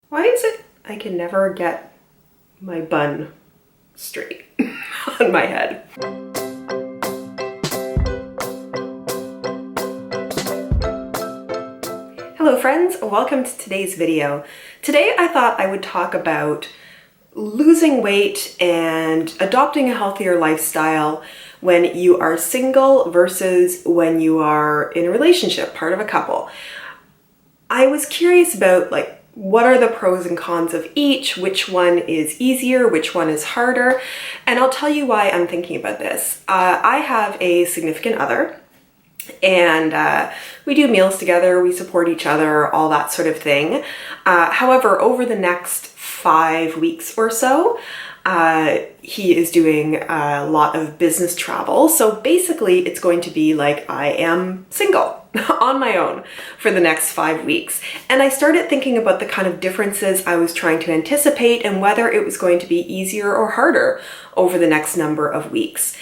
Why is it I can never get my bun straight on my head? Hello friends, welcome to today's video. Today I thought I would talk about losing weight and adopting a healthier lifestyle when you are single versus when you are in a relationship, part of a couple. I was curious about what are the pros and cons of each, which one is easier, which one is harder, and I'll tell you why I'm thinking about this. I have a significant other, and we do meals together, we support each other, all that sort of thing. However, over the next 5 weeks or so, he is doing a lot of business travel. So basically it's going to be like I am single on my own for the next 5 weeks. And I started thinking about the kind of differences I was trying to anticipate and whether it was going to be easier or harder over the next number of weeks.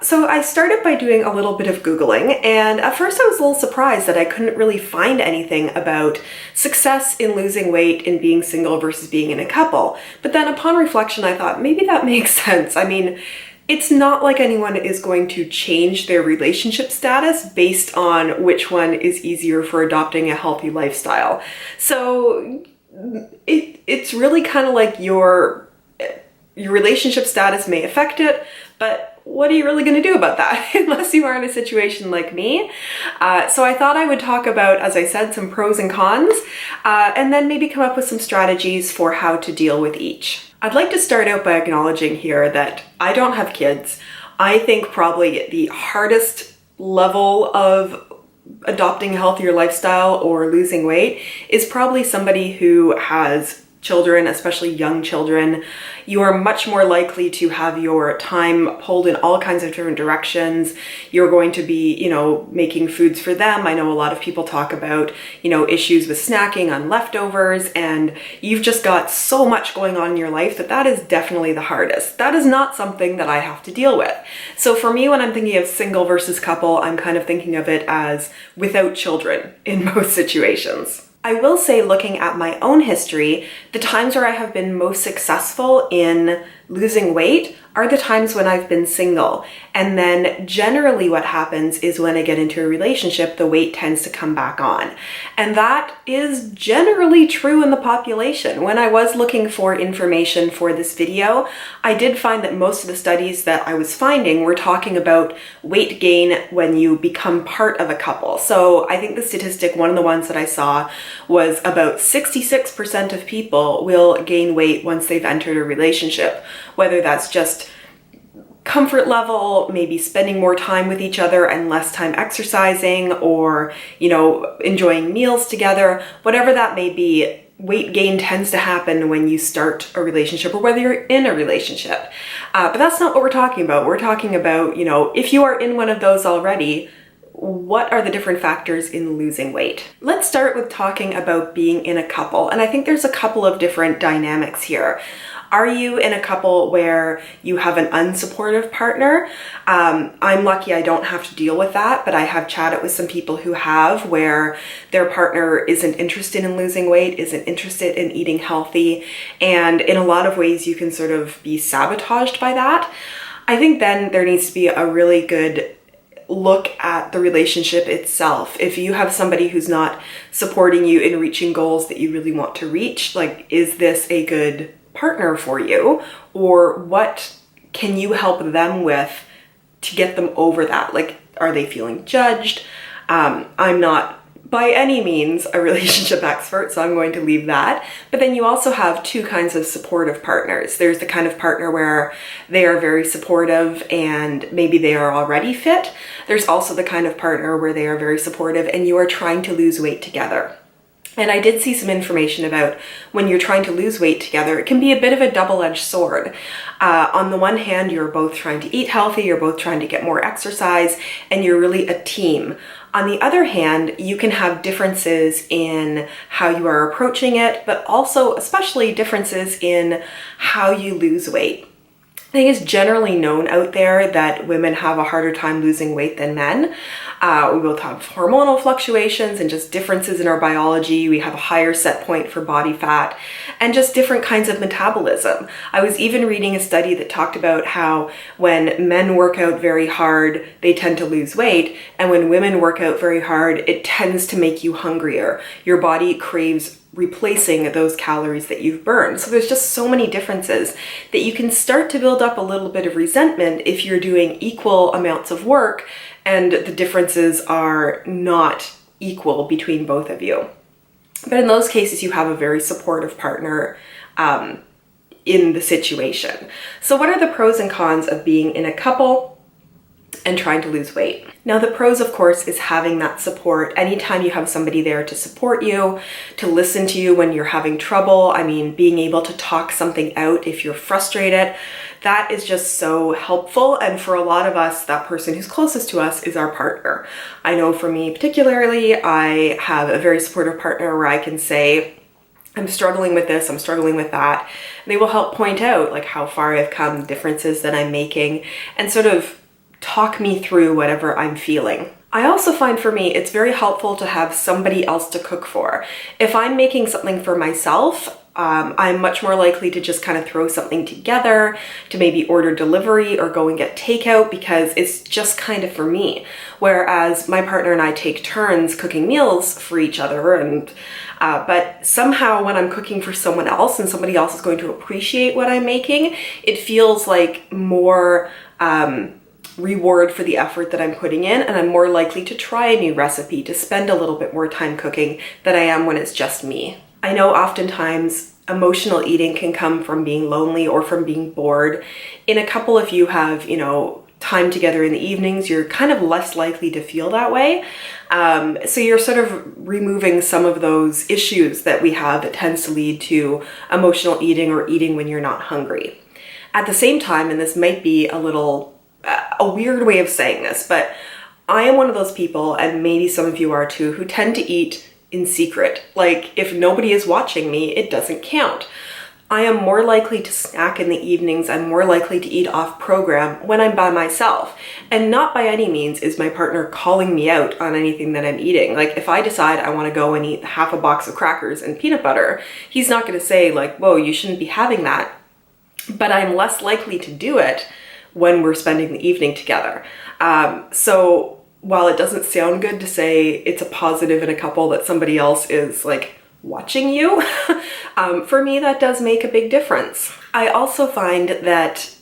So I started by doing a little bit of Googling, and at first I was a little surprised that I couldn't really find anything about success in losing weight in being single versus being in a couple. But then upon reflection, I thought maybe that makes sense. I mean, it's not like anyone is going to change their relationship status based on which one is easier for adopting a healthy lifestyle. So it's really kind of like your relationship status may affect it, but what are you really going to do about that unless you are in a situation like me? So I thought I would talk about, as I said, some pros and cons, and then maybe come up with some strategies for how to deal with each. I'd like to start out by acknowledging here that I don't have kids. I think probably the hardest level of adopting a healthier lifestyle or losing weight is probably somebody who has children, especially young children. You are much more likely to have your time pulled in all kinds of different directions. You're going to be, making foods for them. I know a lot of people talk about, issues with snacking on leftovers, and you've just got so much going on in your life that is definitely the hardest. That is not something that I have to deal with. So for me, when I'm thinking of single versus couple, I'm kind of thinking of it as without children in most situations. I will say, looking at my own history, the times where I have been most successful in losing weight are the times when I've been single. And then generally what happens is when I get into a relationship, the weight tends to come back on. And that is generally true in the population. When I was looking for information for this video, I did find that most of the studies that I was finding were talking about weight gain when you become part of a couple. So I think the statistic, one of the ones that I saw, was about 66% of people will gain weight once they've entered a relationship, whether that's just comfort level, maybe spending more time with each other and less time exercising, or, enjoying meals together, whatever that may be. Weight gain tends to happen when you start a relationship or whether you're in a relationship. But that's not what we're talking about. We're talking about, if you are in one of those already, what are the different factors in losing weight? Let's start with talking about being in a couple. And I think there's a couple of different dynamics here. Are you in a couple where you have an unsupportive partner? I'm lucky I don't have to deal with that, but I have chatted with some people who have, where their partner isn't interested in losing weight, isn't interested in eating healthy, and in a lot of ways you can sort of be sabotaged by that. I think then there needs to be a really good look at the relationship itself. If you have somebody who's not supporting you in reaching goals that you really want to reach, is this a good partner for you? Or what can you help them with to get them over that? Are they feeling judged? I'm not by any means a relationship expert, so I'm going to leave that. But then you also have two kinds of supportive partners. There's the kind of partner where they are very supportive and maybe they are already fit. There's also the kind of partner where they are very supportive and you are trying to lose weight together. And I did see some information about when you're trying to lose weight together, it can be a bit of a double-edged sword. On the one hand, you're both trying to eat healthy, you're both trying to get more exercise, and you're really a team. On the other hand, you can have differences in how you are approaching it, but also especially differences in how you lose weight. I think it's generally known out there that women have a harder time losing weight than men. We both have hormonal fluctuations and just differences in our biology. We have a higher set point for body fat and just different kinds of metabolism. I was even reading a study that talked about how when men work out very hard, they tend to lose weight. And when women work out very hard, it tends to make you hungrier. Your body craves replacing those calories that you've burned. So there's just so many differences that you can start to build up a little bit of resentment if you're doing equal amounts of work and the differences are not equal between both of you. But in those cases, you have a very supportive partner in the situation. So what are the pros and cons of being in a couple and trying to lose weight? Now, the pros, of course, is having that support. Anytime you have somebody there to support you, to listen to you when you're having trouble, I mean, being able to talk something out if you're frustrated, that is just so helpful. And for a lot of us, that person who's closest to us is our partner. I know for me particularly, I have a very supportive partner where I can say, I'm struggling with this, I'm struggling with that. And they will help point out like how far I've come, differences that I'm making, and sort of talk me through whatever I'm feeling. I also find for me, it's very helpful to have somebody else to cook for. If I'm making something for myself, I'm much more likely to just kind of throw something together, to maybe order delivery or go and get takeout because it's just kind of for me. Whereas my partner and I take turns cooking meals for each other, and but somehow when I'm cooking for someone else and somebody else is going to appreciate what I'm making, it feels like more reward for the effort that I'm putting in, and I'm more likely to try a new recipe, to spend a little bit more time cooking than I am when it's just me. I know oftentimes emotional eating can come from being lonely or from being bored. In a couple, if you have, time together in the evenings, you're kind of less likely to feel that way. So you're sort of removing some of those issues that we have that tends to lead to emotional eating or eating when you're not hungry. At the same time, and this might be a weird way of saying this, but I am one of those people, and maybe some of you are too, who tend to eat in secret. Like, if nobody is watching me, it doesn't count. I am more likely to snack in the evenings. I'm more likely to eat off program when I'm by myself. And not by any means is my partner calling me out on anything that I'm eating. Like, if I decide I want to go and eat half a box of crackers and peanut butter, he's not going to say like, whoa, you shouldn't be having that. But I'm less likely to do it when we're spending the evening together. So while it doesn't sound good to say it's a positive in a couple that somebody else is like watching you, for me that does make a big difference. I also find that,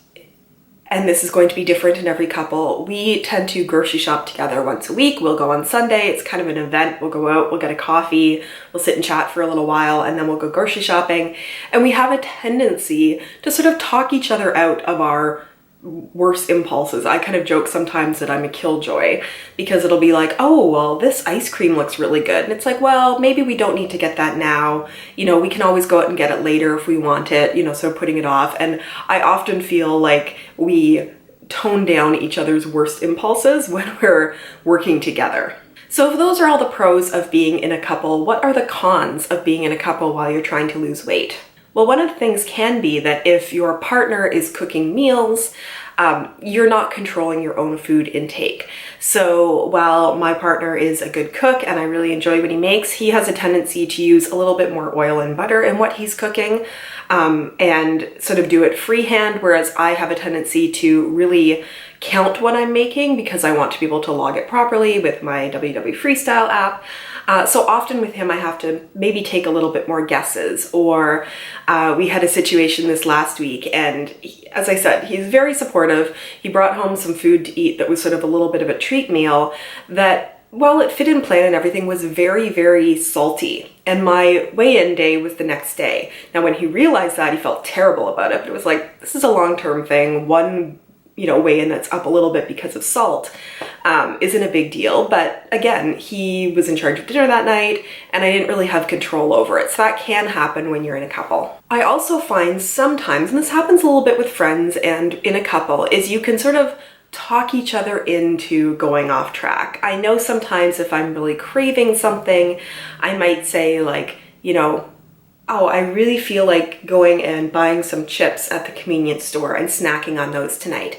and this is going to be different in every couple, we tend to grocery shop together once a week. We'll go on Sunday. It's kind of an event. We'll go out, we'll get a coffee, we'll sit and chat for a little while, and then we'll go grocery shopping. And we have a tendency to sort of talk each other out of our worst impulses. I kind of joke sometimes that I'm a killjoy because it'll be like, oh, well, this ice cream looks really good. And it's like, well, maybe we don't need to get that now. We can always go out and get it later if we want it, so putting it off. And I often feel like we tone down each other's worst impulses when we're working together. So if those are all the pros of being in a couple, what are the cons of being in a couple while you're trying to lose weight? Well, one of the things can be that if your partner is cooking meals, you're not controlling your own food intake. So while my partner is a good cook and I really enjoy what he makes, he has a tendency to use a little bit more oil and butter in what he's cooking, and sort of do it freehand, whereas I have a tendency to really count what I'm making because I want to be able to log it properly with my freestyle app. So often with him, I have to maybe take a little bit more guesses, or we had a situation this last week, and as I said, he's very supportive. He brought home some food to eat that was sort of a little bit of a treat meal that, while it fit in plan and everything, was very, very salty. And my weigh-in day was the next day. Now, when he realized that, he felt terrible about it, but it was like, this is a long-term thing. One weigh-in that's up a little bit because of salt isn't a big deal. But again, he was in charge of dinner that night and I didn't really have control over it. So that can happen when you're in a couple. I also find sometimes, and this happens a little bit with friends and in a couple, is you can sort of talk each other into going off track. I know sometimes if I'm really craving something, I might say like, oh, I really feel like going and buying some chips at the convenience store and snacking on those tonight.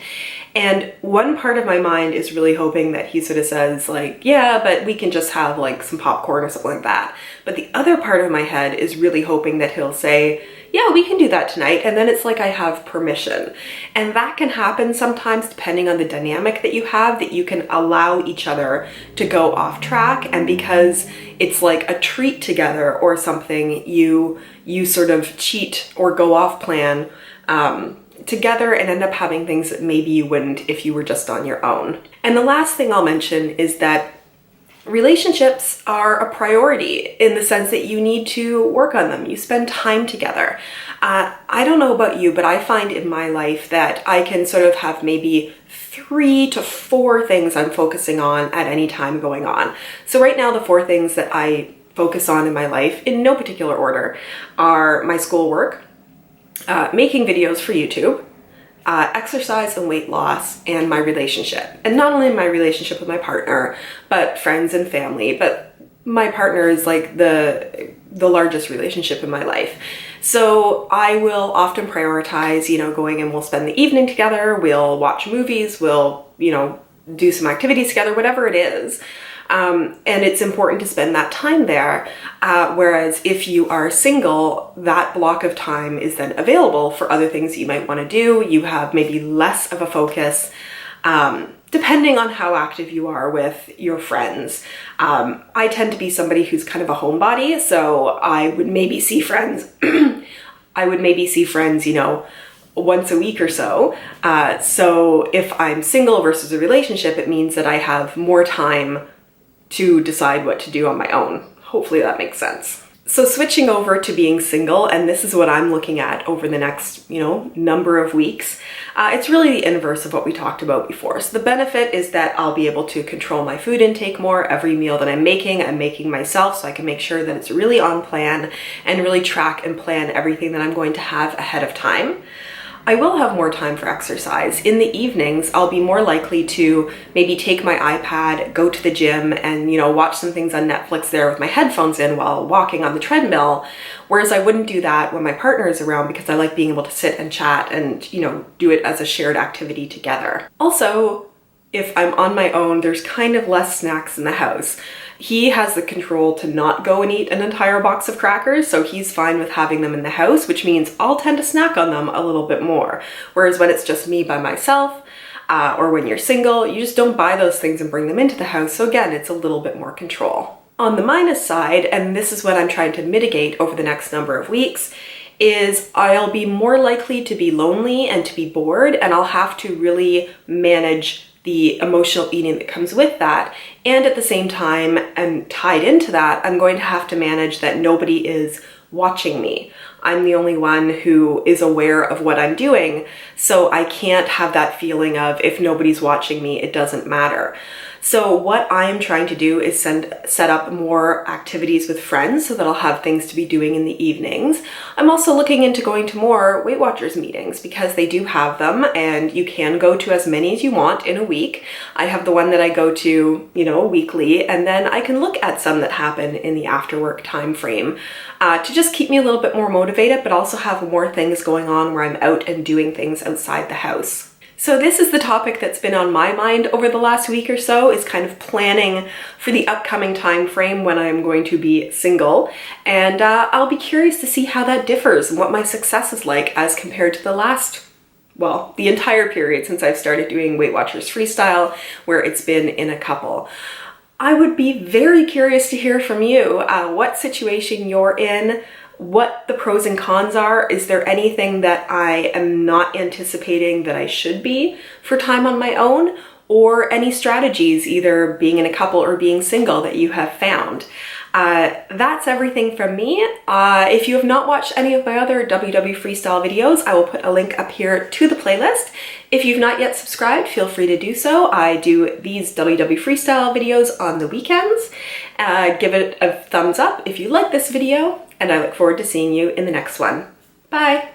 And one part of my mind is really hoping that he sort of says like, yeah, but we can just have like some popcorn or something like that. But the other part of my head is really hoping that he'll say, yeah, we can do that tonight. And then it's like I have permission. And that can happen sometimes depending on the dynamic that you have, that you can allow each other to go off track. And because it's like a treat together or something, you sort of cheat or go off plan together and end up having things that maybe you wouldn't if you were just on your own. And the last thing I'll mention is that relationships are a priority in the sense that you need to work on them. You spend time together. I don't know about you, but I find in my life that I can sort of have maybe 3 to 4 things I'm focusing on at any time going on. So right now, the 4 things that I focus on in my life, in no particular order, are my schoolwork, making videos for YouTube, exercise and weight loss, and my relationship. And not only my relationship with my partner, but friends and family. But my partner is like the largest relationship in my life. So I will often prioritize, going and we'll spend the evening together, we'll watch movies, we'll, do some activities together, whatever it is. And it's important to spend that time there. Whereas if you are single, that block of time is then available for other things you might want to do. You have maybe less of a focus, depending on how active you are with your friends. I tend to be somebody who's kind of a homebody, so I would maybe see friends. Once a week or so. So if I'm single versus a relationship, it means that I have more time to decide what to do on my own. Hopefully that makes sense. So switching over to being single, and this is what I'm looking at over the next, number of weeks, it's really the inverse of what we talked about before. So the benefit is that I'll be able to control my food intake more. Every meal that I'm making myself, so I can make sure that it's really on plan and really track and plan everything that I'm going to have ahead of time. I will have more time for exercise. In the evenings, I'll be more likely to maybe take my iPad, go to the gym, and watch some things on Netflix there with my headphones in while walking on the treadmill. Whereas I wouldn't do that when my partner is around, because I like being able to sit and chat and do it as a shared activity together. Also, if I'm on my own, there's kind of less snacks in the house. He has the control to not go and eat an entire box of crackers, so he's fine with having them in the house, which means I'll tend to snack on them a little bit more. Whereas when it's just me by myself, or when you're single, you just don't buy those things and bring them into the house. So again, it's a little bit more control. On the minus side, and this is what I'm trying to mitigate over the next number of weeks, is I'll be more likely to be lonely and to be bored, and I'll have to really manage the emotional eating that comes with that. And at the same time, and tied into that, I'm going to have to manage that nobody is watching me. I'm the only one who is aware of what I'm doing, so I can't have that feeling of if nobody's watching me, it doesn't matter. So what I'm trying to do is set up more activities with friends so that I'll have things to be doing in the evenings. I'm also looking into going to more Weight Watchers meetings because they do have them, and you can go to as many as you want in a week. I have the one that I go to, weekly, and then I can look at some that happen in the after work time frame to just keep me a little bit more motivated, but also have more things going on where I'm out and doing things outside the house. So this is the topic that's been on my mind over the last week or so, is kind of planning for the upcoming time frame when I'm going to be single. And I'll be curious to see how that differs and what my success is like as compared to the entire period since I've started doing Weight Watchers Freestyle, where it's been in a couple. I would be very curious to hear from you what situation you're in, what the pros and cons are. Is there anything that I am not anticipating that I should be for time on my own, or any strategies, either being in a couple or being single, that you have found? That's everything from me. If you have not watched any of my other WW Freestyle videos, I will put a link up here to the playlist. If you've not yet subscribed, feel free to do so. I do these WW Freestyle videos on the weekends. Give it a thumbs up if you like this video, and I look forward to seeing you in the next one. Bye!